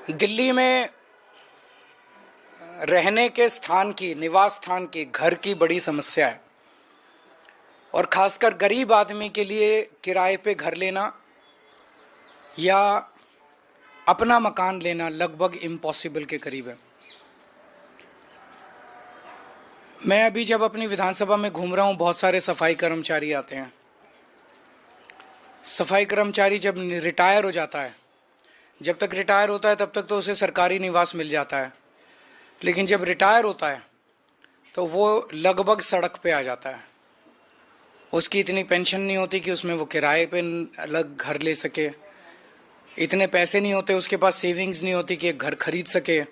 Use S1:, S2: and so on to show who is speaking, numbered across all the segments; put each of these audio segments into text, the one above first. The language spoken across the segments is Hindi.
S1: दिल्ली में रहने के स्थान की, निवास स्थान की, घर की बड़ी समस्या है और खासकर गरीब आदमी के लिए किराए पे घर लेना या अपना मकान लेना लगभग इम्पॉसिबल के करीब है। मैं अभी जब अपनी विधानसभा में घूम रहा हूँ, बहुत सारे सफाई कर्मचारी आते हैं। सफाई कर्मचारी जब रिटायर हो जाता है, जब तक रिटायर होता है तब तक तो उसे सरकारी निवास मिल जाता है, लेकिन जब रिटायर होता है तो वो लगभग सड़क पे आ जाता है। उसकी इतनी पेंशन नहीं होती कि उसमें वो किराए पे अलग घर ले सके, इतने पैसे नहीं होते, उसके पास सेविंग्स नहीं होती कि एक घर खरीद सके।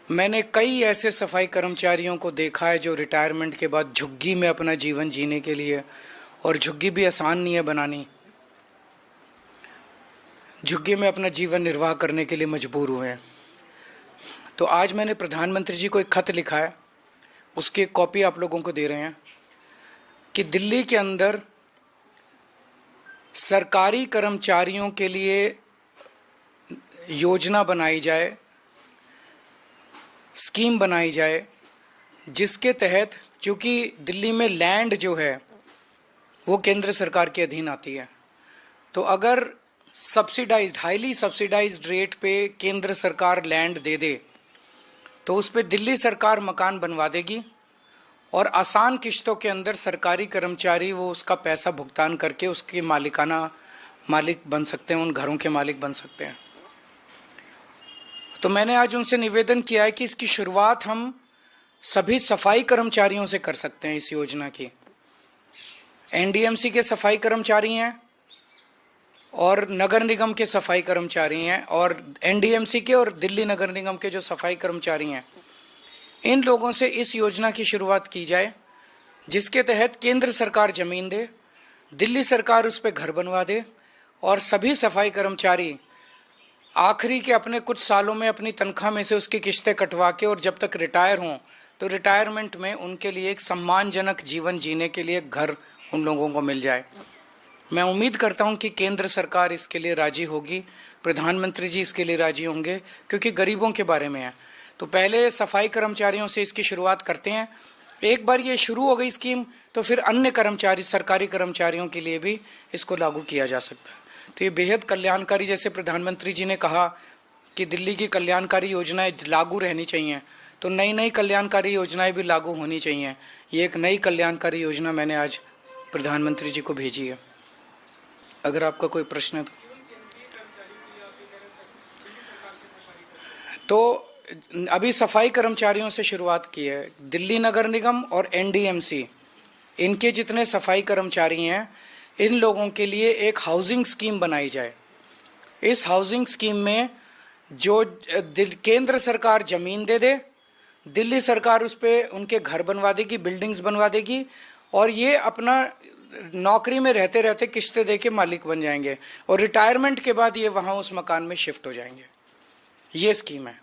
S1: मैंने कई ऐसे सफाई कर्मचारियों को देखा है जो रिटायरमेंट के बाद झुग्गी में अपना जीवन जीने के लिए, और झुग्गी भी आसान नहीं है बनानी, झुग्गी में अपना जीवन निर्वाह करने के लिए मजबूर हुए हैं। तो आज मैंने प्रधानमंत्री जी को एक खत लिखा है, उसकी एक कॉपी आप लोगों को दे रहे हैं कि दिल्ली के अंदर सरकारी कर्मचारियों के लिए योजना बनाई जाए, स्कीम बनाई जाए, जिसके तहत, क्योंकि दिल्ली में लैंड जो है वो केंद्र सरकार के अधीन आती है, तो अगर सब्सिडाइज्ड, हाईली सब्सिडाइज्ड रेट पे केंद्र सरकार लैंड दे दे तो उस पे दिल्ली सरकार मकान बनवा देगी और आसान किश्तों के अंदर सरकारी कर्मचारी वो उसका पैसा भुगतान करके उसके मालिक बन सकते हैं, उन घरों के मालिक बन सकते हैं। तो मैंने आज उनसे निवेदन किया है कि इसकी शुरुआत हम सभी सफाई कर्मचारियों से कर सकते हैं। इस योजना की एनडीएमसी के सफाई कर्मचारी हैं और नगर निगम के सफाई कर्मचारी हैं, और एनडीएमसी के और दिल्ली नगर निगम के जो सफाई कर्मचारी हैं, इन लोगों से इस योजना की शुरुआत की जाए, जिसके तहत केंद्र सरकार जमीन दे, दिल्ली सरकार उस पर घर बनवा दे और सभी सफाई कर्मचारी आखिरी के अपने कुछ सालों में अपनी तनख्वाह में से उसकी किश्तें कटवा के, और जब तक रिटायर हों तो रिटायरमेंट में उनके लिए एक सम्मानजनक जीवन जीने के लिए घर उन लोगों को मिल जाए। मैं उम्मीद करता हूं कि केंद्र सरकार इसके लिए राजी होगी, प्रधानमंत्री जी इसके लिए राजी होंगे, क्योंकि गरीबों के बारे में है। तो पहले सफाई कर्मचारियों से इसकी शुरुआत करते हैं। एक बार ये शुरू हो गई स्कीम तो फिर अन्य कर्मचारी, सरकारी कर्मचारियों के लिए भी इसको लागू किया जा सकता है। तो ये बेहद कल्याणकारी, जैसे प्रधानमंत्री जी ने कहा कि दिल्ली की कल्याणकारी योजनाएं लागू रहनी चाहिए, तो नई नई कल्याणकारी योजनाएं भी लागू होनी चाहिए। ये एक नई कल्याणकारी योजना मैंने आज प्रधानमंत्री जी को भेजी है। अगर आपका कोई प्रश्न है तो अभी सफाई कर्मचारियों से शुरुआत की है। दिल्ली नगर निगम और एनडीएमसी, इनके जितने सफाई कर्मचारी हैं, इन लोगों के लिए एक हाउसिंग स्कीम बनाई जाए। इस हाउसिंग स्कीम में जो केंद्र सरकार जमीन दे दे, दिल्ली सरकार उस पे उनके घर बनवा देगी, बिल्डिंग्स बनवा देगी, और ये अपना नौकरी में रहते रहते किश्तें देके मालिक बन जाएंगे और रिटायरमेंट के बाद ये वहां उस मकान में शिफ्ट हो जाएंगे। ये स्कीम है।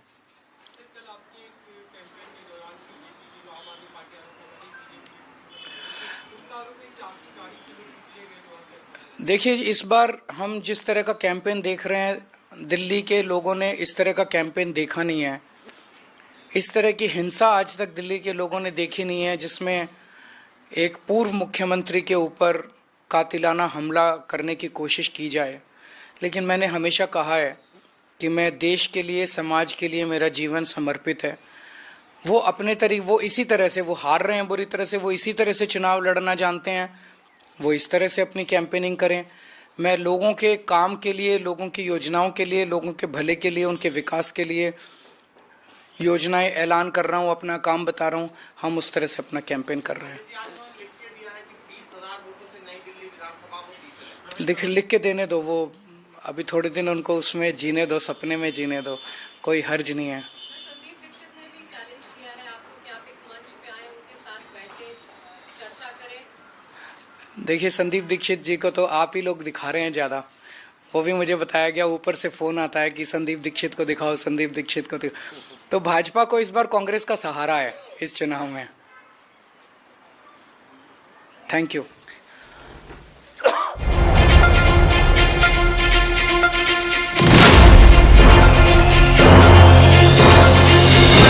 S1: देखिए, इस बार हम जिस तरह का कैंपेन देख रहे हैं, दिल्ली के लोगों ने इस तरह का कैंपेन देखा नहीं है। इस तरह की हिंसा आज तक दिल्ली के लोगों ने देखी नहीं है, जिसमें एक पूर्व मुख्यमंत्री के ऊपर कातिलाना हमला करने की कोशिश की जाए। लेकिन मैंने हमेशा कहा है कि मैं देश के लिए, समाज के लिए मेरा जीवन समर्पित है। वो अपने वो इसी तरह से, वो हार रहे हैं बुरी तरह से, वो इसी तरह से चुनाव लड़ना जानते हैं, वो इस तरह से अपनी कैंपेनिंग करें। मैं लोगों के काम के लिए, लोगों की योजनाओं के लिए, लोगों के भले के लिए, उनके विकास के लिए योजनाएं ऐलान कर रहा हूं, अपना काम बता रहा हूं। हम उस तरह से अपना कैंपेन कर रहे हैं। लिख के देने दो, वो अभी थोड़े दिन उनको उसमें जीने दो, सपने में जीने दो, कोई हर्ज नहीं है। देखिए, संदीप दीक्षित जी को तो आप ही लोग दिखा रहे हैं ज्यादा। वो भी मुझे बताया गया, ऊपर से फोन आता है कि संदीप दीक्षित को दिखाओ, संदीप दीक्षित को दिखाओ। तो भाजपा को इस बार कांग्रेस का सहारा है इस चुनाव में। Thank you.